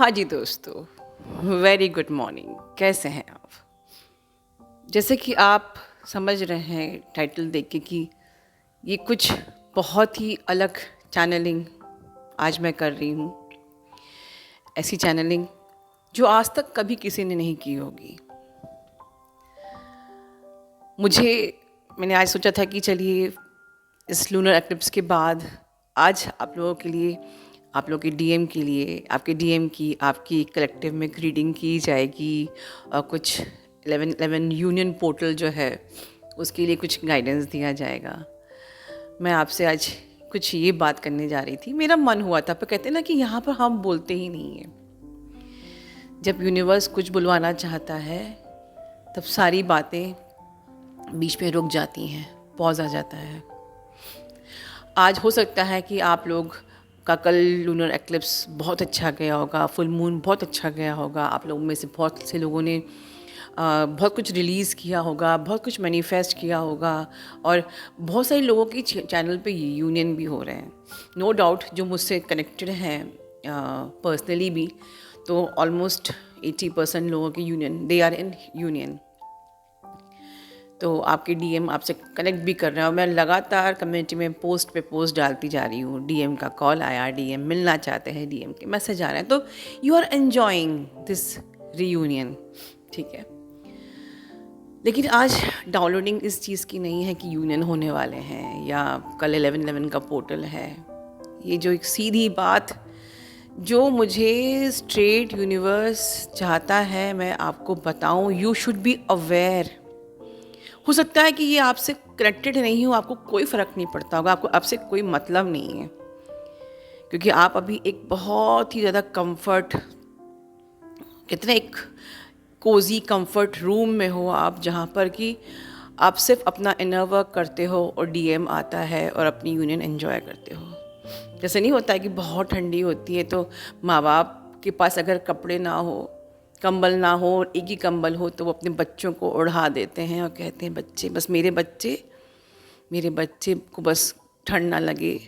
हाँ जी दोस्तों, very good morning. कैसे हैं आप? जैसे कि आप समझ रहे हैं टाइटल देख के कि ये कुछ बहुत ही अलग चैनलिंग आज मैं कर रही हूँ। ऐसी चैनलिंग जो आज तक कभी किसी ने नहीं की होगी। मैंने आज सोचा था कि चलिए इस लूनर एक्लिप्स के बाद आज आप लोगों के लिए, आप लोगों के डीएम के लिए, आपके डीएम की आपकी कलेक्टिव में रीडिंग की जाएगी और कुछ 11 यूनियन पोर्टल जो है उसके लिए कुछ गाइडेंस दिया जाएगा। मैं आपसे आज कुछ ये बात करने जा रही थी, मेरा मन हुआ था, पर कहते हैं ना कि यहाँ पर हम बोलते ही नहीं हैं। जब यूनिवर्स कुछ बुलवाना चाहता है तब सारी बातें बीच में रुक जाती हैं, पॉज आ जाता है। आज हो सकता है कि आप लोग का कल लूनर एक्लिप्स बहुत अच्छा गया होगा, फुल मून बहुत अच्छा गया होगा, आप लोगों में से बहुत से लोगों ने बहुत कुछ रिलीज़ किया होगा, बहुत कुछ मैनिफेस्ट किया होगा और बहुत सारे लोगों की चैनल पे यूनियन भी हो रहे हैं। नो डाउट जो मुझसे कनेक्टेड हैं पर्सनली भी, तो ऑलमोस्ट 80% लोगों की union, they are in union. तो आपके डीएम आपसे कनेक्ट भी कर रहे हैं और मैं लगातार कम्युनिटी में पोस्ट पे पोस्ट डालती जा रही हूँ। डीएम का कॉल आया, डीएम मिलना चाहते हैं, डीएम के मैसेज आ रहे हैं, तो you are enjoying this reunion, ठीक है। लेकिन आज डाउनलोडिंग इस चीज़ की नहीं है कि यूनियन होने वाले हैं या कल 11/11 का पोर्टल है। ये जो एक सीधी बात जो मुझे स्ट्रेट यूनिवर्स चाहता है मैं आपको बताऊं, यू शुड बी अवेयर। हो सकता है कि ये आपसे कनेक्टेड नहीं हो, आपको कोई फ़र्क नहीं पड़ता होगा, आपको आपसे कोई मतलब नहीं है, क्योंकि आप अभी एक बहुत ही ज़्यादा कंफर्ट, कितने एक कोजी कंफर्ट रूम में हो आप, जहाँ पर कि आप सिर्फ अपना इनर वर्क करते हो और डीएम आता है और अपनी यूनियन एंजॉय करते हो। जैसे नहीं होता है कि बहुत ठंडी होती है तो माँ बाप के पास अगर कपड़े ना हो, कंबल ना हो, एक ही कंबल हो, तो वो अपने बच्चों को ओढ़ा देते हैं और कहते हैं बच्चे बस मेरे बच्चे को बस ठंड ना लगे,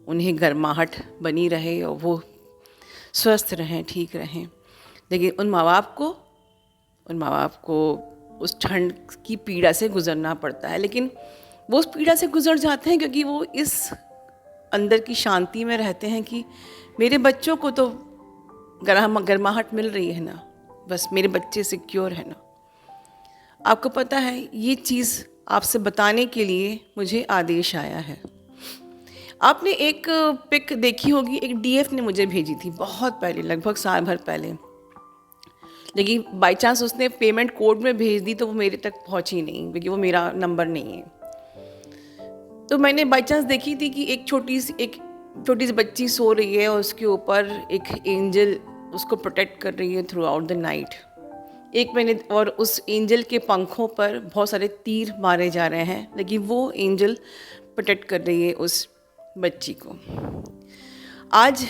उन्हें गर्माहट बनी रहे और वो स्वस्थ रहें, ठीक रहें। लेकिन उन माँ बाप को उस ठंड की पीड़ा से गुज़रना पड़ता है, लेकिन वो उस पीड़ा से गुज़र जाते हैं क्योंकि वो इस अंदर की शांति में रहते हैं कि मेरे बच्चों को तो गर्माहट मिल रही है ना, बस मेरे बच्चे सिक्योर है ना। आपको पता है ये चीज़ आपसे बताने के लिए मुझे आदेश आया है। आपने एक पिक देखी होगी, एक डीएफ ने मुझे भेजी थी बहुत पहले, लगभग साल भर पहले, लेकिन बाई चांस उसने पेमेंट कोड में भेज दी तो वो मेरे तक पहुंची नहीं, क्योंकि वो मेरा नंबर नहीं है। तो मैंने बाई चांस देखी थी कि एक छोटी सी बच्ची सो रही है और उसके ऊपर एक एंजल उसको प्रोटेक्ट कर रही है थ्रू आउट द नाइट। और उस एंजल के पंखों पर बहुत सारे तीर मारे जा रहे हैं, लेकिन वो एंजल प्रोटेक्ट कर रही है उस बच्ची को। आज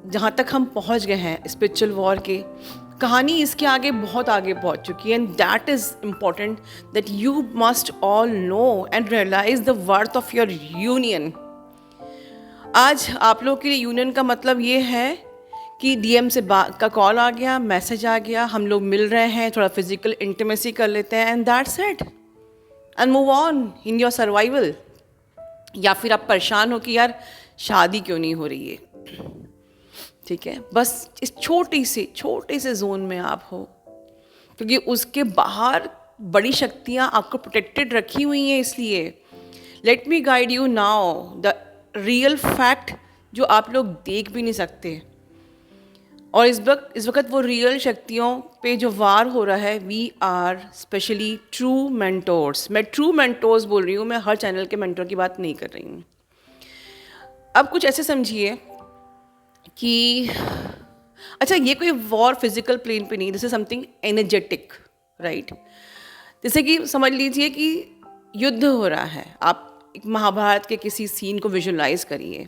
जहाँ तक हम पहुँच गए हैं स्पिरिचुअल वॉर के, कहानी इसके आगे बहुत आगे पहुँच चुकी है, and that is important that you must all know and realise the worth of your union. आज आप लोग के लिए यूनियन का मतलब ये है कि डीएम से का कॉल आ गया, मैसेज आ गया, हम लोग मिल रहे हैं, थोड़ा फिजिकल इंटीमेसी कर लेते हैं, and that's it, and move on in your survival. या फिर आप परेशान हो कि यार शादी क्यों नहीं हो रही है, ठीक है, बस इस छोटे से जोन में आप हो, क्योंकि उसके बाहर बड़ी शक्तियाँ आपको प्रोटेक्टेड रखी हुई हैं। इसलिए let me guide you now the real fact जो आप लोग देख भी नहीं सकते, और इस वक्त वो रियल शक्तियों पे जो वार हो रहा है, we are specially True Mentors. मैं ट्रू मेंटोर्स बोल रही हूँ, मैं हर चैनल के मेंटोर की बात नहीं कर रही हूँ। अब कुछ ऐसे समझिए कि अच्छा, ये कोई वॉर फिजिकल प्लेन पे नहीं, this is something energetic, right. जैसे कि समझ लीजिए कि युद्ध हो रहा है, आप एक महाभारत के किसी सीन को विजुलाइज करिए,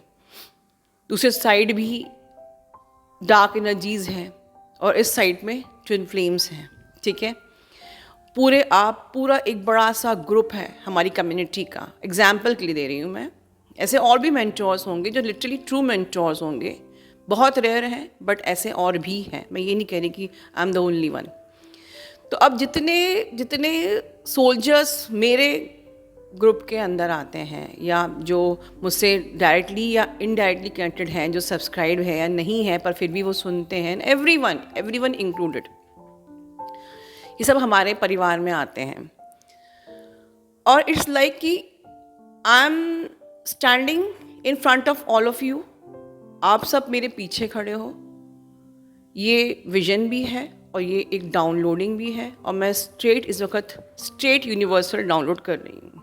दूसरे साइड भी डार्क एनर्जीज हैं और इस साइड में ट्विन फ्लेम्स हैं, ठीक है। पूरा एक बड़ा सा ग्रुप है हमारी कम्युनिटी का, एग्जाम्पल के लिए दे रही हूँ मैं। ऐसे और भी मेंटोर्स होंगे जो लिटरली ट्रू मेंटोर्स होंगे, बहुत रेयर हैं, बट ऐसे और भी हैं, मैं ये नहीं कह रही कि I am the only one. तो अब जितने जितने सोल्जर्स मेरे ग्रुप के अंदर आते हैं या जो मुझसे डायरेक्टली या इनडायरेक्टली कनेक्टेड हैं, जो सब्सक्राइब है या नहीं है पर फिर भी वो सुनते हैं, एवरीवन इंक्लूडेड, ये सब हमारे परिवार में आते हैं। और इट्स लाइक कि I am standing in front of all of you, आप सब मेरे पीछे खड़े हो। ये विजन भी है और ये एक डाउनलोडिंग भी है, और मैं इस वक्त स्ट्रेट यूनिवर्सल डाउनलोड कर रही हूँ।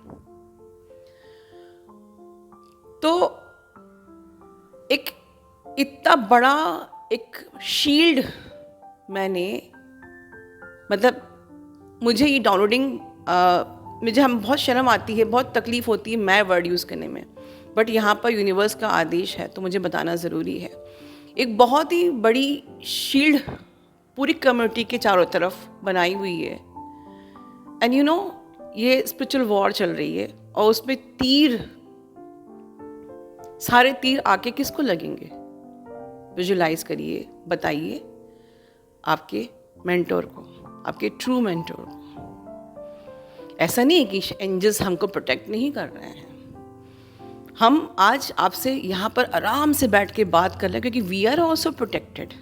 तो एक इतना बड़ा एक शील्ड मैंने, मतलब मुझे ये डाउनलोडिंग मुझे हम बहुत शर्म आती है, बहुत तकलीफ़ होती है मैं वर्ड यूज़ करने में, बट यहाँ पर यूनिवर्स का आदेश है तो मुझे बताना ज़रूरी है। एक बहुत ही बड़ी शील्ड पूरी कम्युनिटी के चारों तरफ बनाई हुई है, एंड यू नो ये स्पिरिचुअल वॉर चल रही है, और उसमें सारे तीर आके किसको लगेंगे? विजुलाइज करिए, बताइए आपके मेंटोर को, आपके ट्रू मेंटोर को। ऐसा नहीं है कि एंजल्स हमको प्रोटेक्ट नहीं कर रहे हैं। हम आज आपसे यहाँ पर आराम से बैठ के बात कर रहे हैं क्योंकि we are also protected,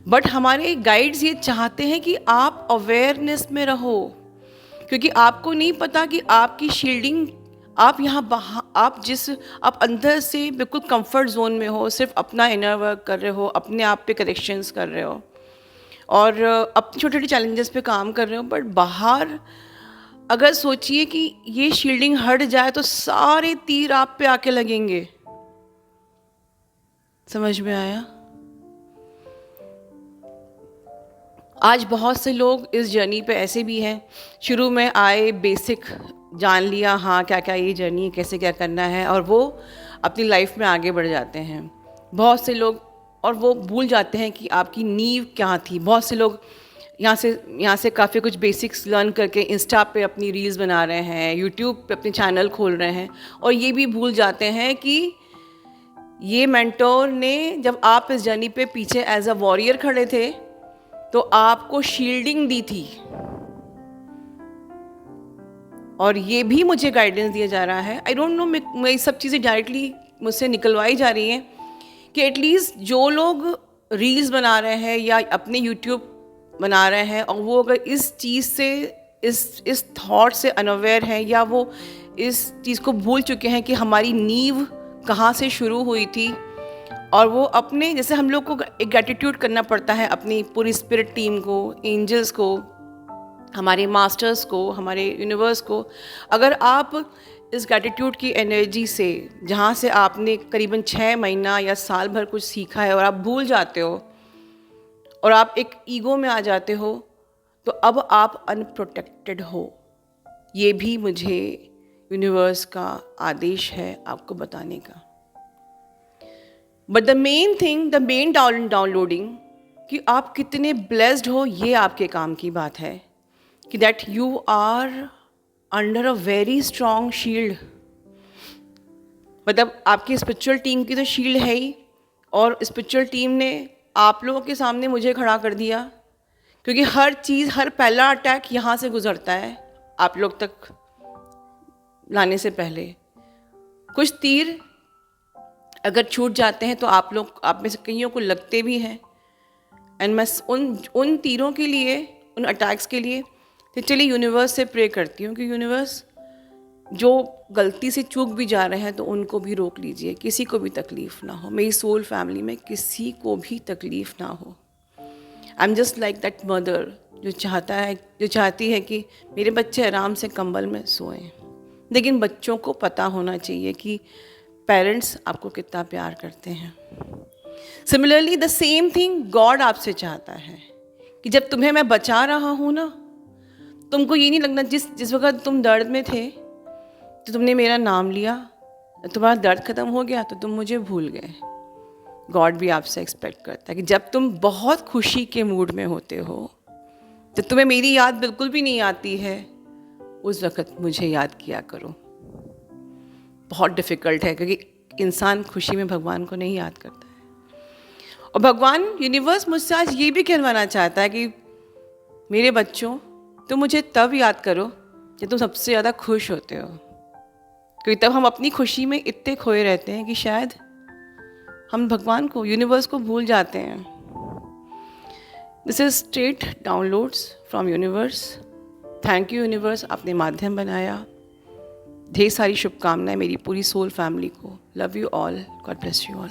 but हमारे गाइड्स ये चाहते हैं कि आप अवेयरनेस में रहो, क्योंकि आपको नहीं पता कि आपकी शील्डिंग, आप आप अंदर से बिल्कुल कंफर्ट जोन में हो, सिर्फ अपना इनर वर्क कर रहे हो, अपने आप पे करेक्शंस कर रहे हो और अपने छोटे छोटे चैलेंजेस पे काम कर रहे हो, बट बाहर अगर सोचिए कि ये शील्डिंग हट जाए तो सारे तीर आप पे आके लगेंगे। समझ में आया? आज बहुत से लोग इस जर्नी पे ऐसे भी हैं, शुरू में आए, बेसिक जान लिया, हाँ क्या क्या ये जर्नी है, कैसे क्या करना है, और वो अपनी लाइफ में आगे बढ़ जाते हैं। बहुत से लोग और वो भूल जाते हैं कि आपकी नींव क्या थी। बहुत से लोग यहाँ से काफ़ी कुछ बेसिक्स लर्न करके इंस्टा पे अपनी रील्स बना रहे हैं, यूट्यूब पे अपने चैनल खोल रहे हैं, और ये भी भूल जाते हैं कि ये मेंटोर ने, जब आप इस जर्नी पे पीछे एज अ वॉरियर खड़े थे तो आपको शील्डिंग दी थी, और ये भी मुझे गाइडेंस दिया जा रहा है। आई डोंट नो, मैं सब चीज़ें डायरेक्टली मुझसे निकलवाई जा रही हैं कि एटलीस्ट जो लोग रील्स बना रहे हैं या अपने यूट्यूब बना रहे हैं और वो अगर इस चीज़ से, इस थॉट से अनअवेयर हैं, या वो इस चीज़ को भूल चुके हैं कि हमारी नींव कहाँ से शुरू हुई थी, और वो अपने, जैसे हम लोग को एक ग्रैटिट्यूड करना पड़ता है अपनी पूरी स्पिरिट टीम को, एंजल्स को, हमारे मास्टर्स को, हमारे यूनिवर्स को, अगर आप इस ग्रैटिट्यूड की एनर्जी से, जहाँ से आपने करीबन 6 महीना या साल भर कुछ सीखा है और आप भूल जाते हो और आप एक ईगो में आ जाते हो, तो अब आप अनप्रोटेक्टेड हो। ये भी मुझे यूनिवर्स का आदेश है आपको बताने का। बट द मेन डाउनलोडिंग कि आप कितने ब्लेस्ड हो, ये आपके काम की बात है, कि that you are under a very strong shield. मतलब आपकी स्पिरिचुअल टीम की तो शील्ड है ही, और स्पिरिचुअल टीम ने आप लोगों के सामने मुझे खड़ा कर दिया, क्योंकि हर चीज़, हर पहला अटैक यहाँ से गुजरता है आप लोग तक लाने से पहले। कुछ तीर अगर छूट जाते हैं तो आप में से कईयों को लगते भी हैं, एंड मैं उन तीरों के लिए, उन अटैक्स के लिए तो चलिए यूनिवर्स से प्रे करती हूँ कि यूनिवर्स, जो गलती से चूक भी जा रहे हैं तो उनको भी रोक लीजिए, किसी को भी तकलीफ़ ना हो, मेरी सोल फैमिली में किसी को भी तकलीफ़ ना हो। I am just like that mother जो चाहती है कि मेरे बच्चे आराम से कंबल में सोएं, लेकिन बच्चों को पता होना चाहिए कि पेरेंट्स आपको कितना प्यार करते हैं। Similarly the same thing God आपसे चाहता है कि जब तुम्हें मैं बचा रहा हूँ ना, तुमको ये नहीं लगना, जिस वक्त तुम दर्द में थे तो तुमने मेरा नाम लिया, तुम्हारा दर्द ख़त्म हो गया तो तुम मुझे भूल गए। गॉड भी आपसे एक्सपेक्ट करता है कि जब तुम बहुत खुशी के मूड में होते हो, जब तुम्हें मेरी याद बिल्कुल भी नहीं आती है, उस वक़्त मुझे याद किया करो। बहुत डिफ़िकल्ट है क्योंकि इंसान खुशी में भगवान को नहीं याद करता है, और भगवान यूनिवर्स मुझसे आज ये भी कहलवाना चाहता है कि मेरे बच्चों, तुम मुझे तब याद करो जब तुम सबसे ज़्यादा खुश होते हो, क्योंकि तब हम अपनी खुशी में इतने खोए रहते हैं कि शायद हम भगवान को, यूनिवर्स को भूल जाते हैं। This is straight downloads from universe. Thank you universe, आपने माध्यम बनाया। ढेर सारी शुभकामनाएं मेरी पूरी सोल फैमिली को। Love you all, God bless you all.